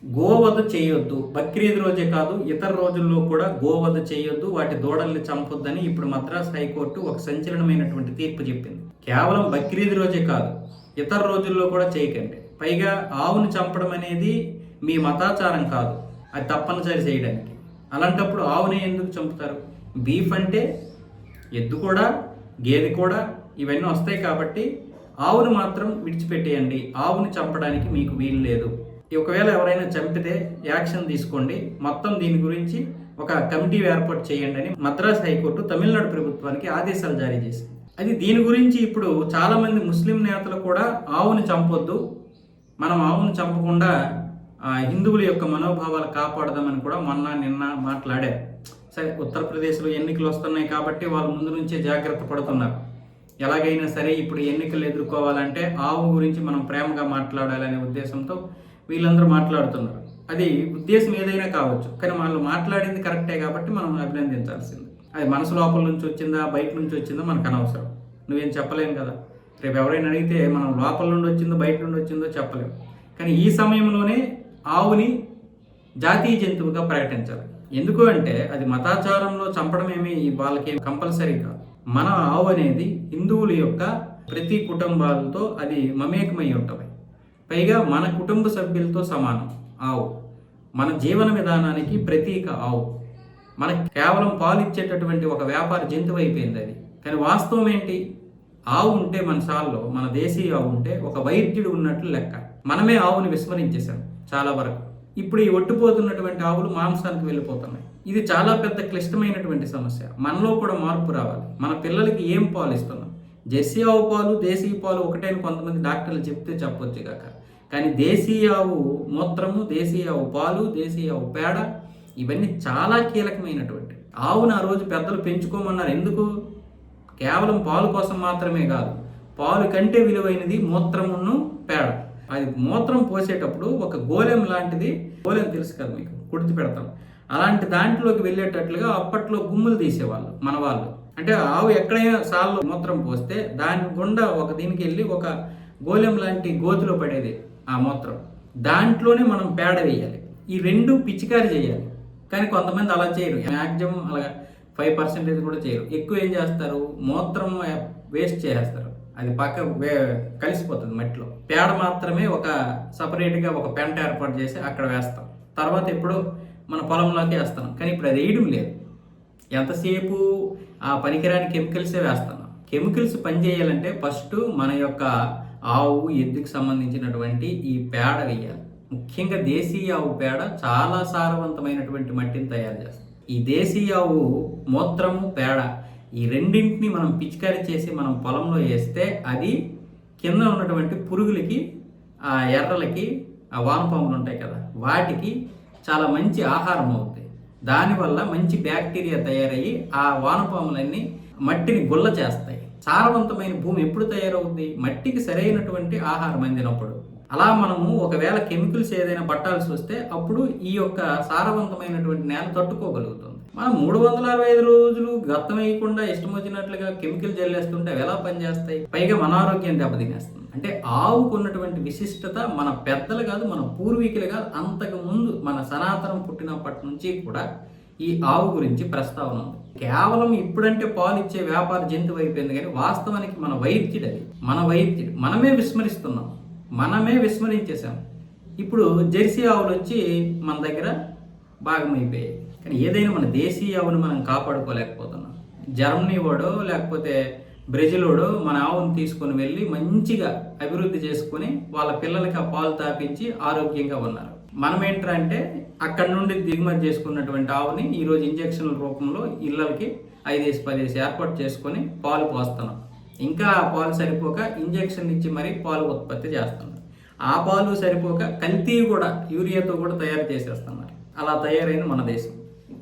గోవధ చేయొద్దు. బక్రీద్ రోజే కాదు, ఇతర రోజుల్లో కూడా గోవధ చేయొద్దు, వాటి దూడల్ని చంపొద్దని ఇప్పుడు మద్రాస్ హైకోర్టు ఒక సంచలనమైనటువంటి తీర్పు చెప్పింది. కేవలం బక్రీద్ రోజే కాదు, ఇతర రోజుల్లో కూడా చేయకండి. పైగా ఆవుని చంపడం అనేది మీ మతాచారం కాదు, అది తప్పనిసరి చేయడానికి. అలాంటప్పుడు ఆవుని ఎందుకు చంపుతారు? బీఫ్ అంటే ఎద్దు కూడా, గేదె కూడా ఇవన్నీ వస్తాయి కాబట్టి ఆవును మాత్రం విడిచిపెట్టేయండి. ఆవుని చంపడానికి మీకు వీలు లేదు. ఒకవేళ ఎవరైనా చంపితే యాక్షన్ తీసుకోండి, మొత్తం దీని గురించి ఒక కమిటీ ఏర్పాటు చేయండి అని మద్రాస్ హైకోర్టు తమిళనాడు ప్రభుత్వానికి ఆదేశాలు జారీ చేసింది. అది దీని గురించి ఇప్పుడు చాలామంది ముస్లిం నేతలు కూడా ఆవుని చంపొద్దు, మనం ఆవును చంపకుండా హిందువుల యొక్క మనోభావాలు కాపాడదామని కూడా నిన్న మాట్లాడారు. సరే, ఉత్తరప్రదేశ్లో ఎన్నికలు వస్తున్నాయి కాబట్టి వాళ్ళు ముందు నుంచే జాగ్రత్త పడుతున్నారు. ఎలాగైనా సరే ఇప్పుడు ఎన్నికలు ఎదుర్కోవాలంటే ఆవు గురించి మనం ప్రేమగా మాట్లాడాలనే ఉద్దేశంతో వీళ్ళందరూ మాట్లాడుతున్నారు. అది ఉద్దేశం ఏదైనా కావచ్చు, కానీ వాళ్ళు మాట్లాడింది కరెక్టే కాబట్టి మనం అభినందించాల్సింది. అది మనసు లోపల నుంచి వచ్చిందా బయట నుంచి వచ్చిందో మనకు అనవసరం, నువ్వేం చెప్పలేము కదా. రేపు ఎవరైనా అడిగితే మనం లోపల నుండి వచ్చిందో బయట నుండి వచ్చిందో చెప్పలేము. కానీ ఈ సమయంలోనే ఆవుని జాతీయ జంతువుగా ప్రకటించాలి. ఎందుకు అంటే అది మతాచారంలో చంపడం ఏమీ వాళ్ళకి కంపల్సరీ కాదు. మన ఆవు అనేది హిందువుల యొక్క ప్రతి కుటుంబాలతో అది మమేకమై ఉంటుంది. పైగా మన కుటుంబ సభ్యులతో సమానం ఆవు. మన జీవన విధానానికి ప్రతీక ఆవు. మనకు కేవలం పాలు ఇచ్చేటటువంటి ఒక వ్యాపార జంతువు అయిపోయింది అది. కానీ వాస్తవం ఏంటి? ఆవు ఉంటే మన సాల్లో, మన దేశీయ ఆవు ఉంటే ఒక వైద్యుడు ఉన్నట్లు లెక్క. మనమే ఆవుని విస్మరించేశాం చాలా వరకు. ఇప్పుడు ఈ ఒట్టిపోతున్నటువంటి ఆవులు మాంసానికి వెళ్ళిపోతున్నాయి. ఇది చాలా పెద్ద క్లిష్టమైనటువంటి సమస్య. మనలో కూడా మార్పు రావాలి. మన పిల్లలకి ఏం పాలు ఇస్తున్నాం? జెర్సీ ఆవు పాలు, దేశీయ పాలు ఒకటే అని కొంతమంది డాక్టర్లు చెప్తే చెప్పొచ్చు కాక, కానీ దేశీయ ఆవు మూత్రము, దేశీయ ఆవు పాలు, దేశీయ ఆవు పేడ ఇవన్నీ చాలా కీలకమైనటువంటి. ఆవును ఆ రోజు పెద్దలు పెంచుకోమన్నారు. ఎందుకు? కేవలం పాలు కోసం మాత్రమే కాదు, పాలు కంటే విలువైనది మూత్రమును పేడ. అది మూత్రం పోసేటప్పుడు ఒక గోలెం లాంటిది, గోలెం తెలుసు కదా మీకు, కుడితి పెడతాం, అలాంటి దాంట్లోకి వెళ్ళేటట్లుగా అప్పట్లో గుమ్ములు తీసేవాళ్ళు మన వాళ్ళు. అంటే ఆవు ఎక్కడైనా సాల్లో మూత్రం పోస్తే దాని గుండా ఒక దీనికి వెళ్ళి ఒక గోలెం లాంటి గోతిలో పడేది ఆ మూత్రం. దాంట్లోనే మనం పేడ వేయాలి. ఈ రెండు పిచికారి చేయాలి. కానీ కొంతమంది అలా చేయరు. మ్యాక్సిమం అలా 5% కూడా చేయరు. ఎక్కువ ఏం చేస్తారు? మూత్రం వేస్ట్ చేసేస్తారు. అది పక్క కలిసిపోతుంది మట్టిలో. పేడ మాత్రమే ఒక సపరేట్గా ఒక పెంట ఏర్పాటు చేసి అక్కడ వేస్తాం. తర్వాత ఎప్పుడు మన పొలంలోకి వేస్తాం. కానీ ఇప్పుడు అది వేయడం లేదు. ఎంతసేపు ఆ పనికిరాని కెమికల్సే వేస్తున్నాం. కెమికల్స్ పనిచేయాలంటే ఫస్ట్ మన యొక్క ఆవు, ఎద్దుకు సంబంధించినటువంటి ఈ పేడ వేయాలి. ముఖ్యంగా దేశీయ ఆవు పేడ చాలా సారవంతమైనటువంటి మట్టిని తయారు చేస్తుంది. ఈ దేశీయ ఆవు మూత్రము, పేడ ఈ రెండింటిని మనం పిచికారీ చేసి మనం పొలంలో వేస్తే అది కింద ఉన్నటువంటి పురుగులకి, ఆ ఎర్రలకి, ఆ వానపాములు ఉంటాయి కదా, వాటికి చాలా మంచి ఆహారం అవుతుంది. దానివల్ల మంచి బ్యాక్టీరియా తయారయ్యి ఆ వానపాములన్నీ మట్టిని గుల్ల చేస్తాయి. సారవంతమైన భూమి ఎప్పుడు తయారవుతుంది? మట్టికి సరైనటువంటి ఆహారం అందినప్పుడు. అలా మనము ఒకవేళ కెమికల్స్ ఏదైనా పట్టాల్సి వస్తే అప్పుడు ఈ యొక్క సారవంతమైనటువంటి నేల తట్టుకోగలుగుతుంది. మనం 365 రోజులు గతం వేయకుండా ఇష్టం వచ్చినట్లుగా కెమికల్ జల్లేస్తుంటే అవి ఎలా పనిచేస్తాయి? పైగా మన ఆరోగ్యం దెబ్బతినేస్తుంది. అంటే ఆవుకు ఉన్నటువంటి విశిష్టత మన పెద్దలు కాదు, మన పూర్వీకులు కాదు, అంతకు ముందు మన సనాతనం పుట్టినప్పటి నుంచి కూడా ఈ ఆవు గురించి ప్రస్తావన ఉంది. కేవలం ఇప్పుడంటే పాలు ఇచ్చే వ్యాపార జంతువు అయిపోయింది, కానీ వాస్తవానికి మన వైద్యుడు అది. మన వైద్యుడు మనమే విస్మరిస్తున్నాం, మనమే విస్మరించేసాం. ఇప్పుడు జెర్సీ ఆవులు వచ్చి మన దగ్గర భాగమైపోయాయి. కానీ ఏదైనా మన దేశీయ ఆవును మనం కాపాడుకోలేకపోతున్నాం. జర్మనీ వాడో లేకపోతే బ్రెజిల్ వాడో మన ఆవును తీసుకొని వెళ్ళి మంచిగా అభివృద్ధి చేసుకొని వాళ్ళ పిల్లలకి ఆ పాలు తాపించి ఆరోగ్యంగా ఉన్నారు. మనం ఏంటంటే అక్కడ నుండి దిగుమతి చేసుకున్నటువంటి ఆవుని ఈరోజు ఇంజక్షన్ల రూపంలో ఇళ్ళకి 5-10 ఏర్పాటు చేసుకొని పాలు పోస్తున్నాం. ఇంకా ఆ పాలు సరిపోక ఇంజక్షన్ ఇచ్చి మరీ పాలు ఉత్పత్తి చేస్తున్నారు. ఆ పాలు సరిపోక కల్తీ కూడా యూరియాతో కూడా తయారు చేసేస్తున్నారు. అలా తయారైన మన దేశం.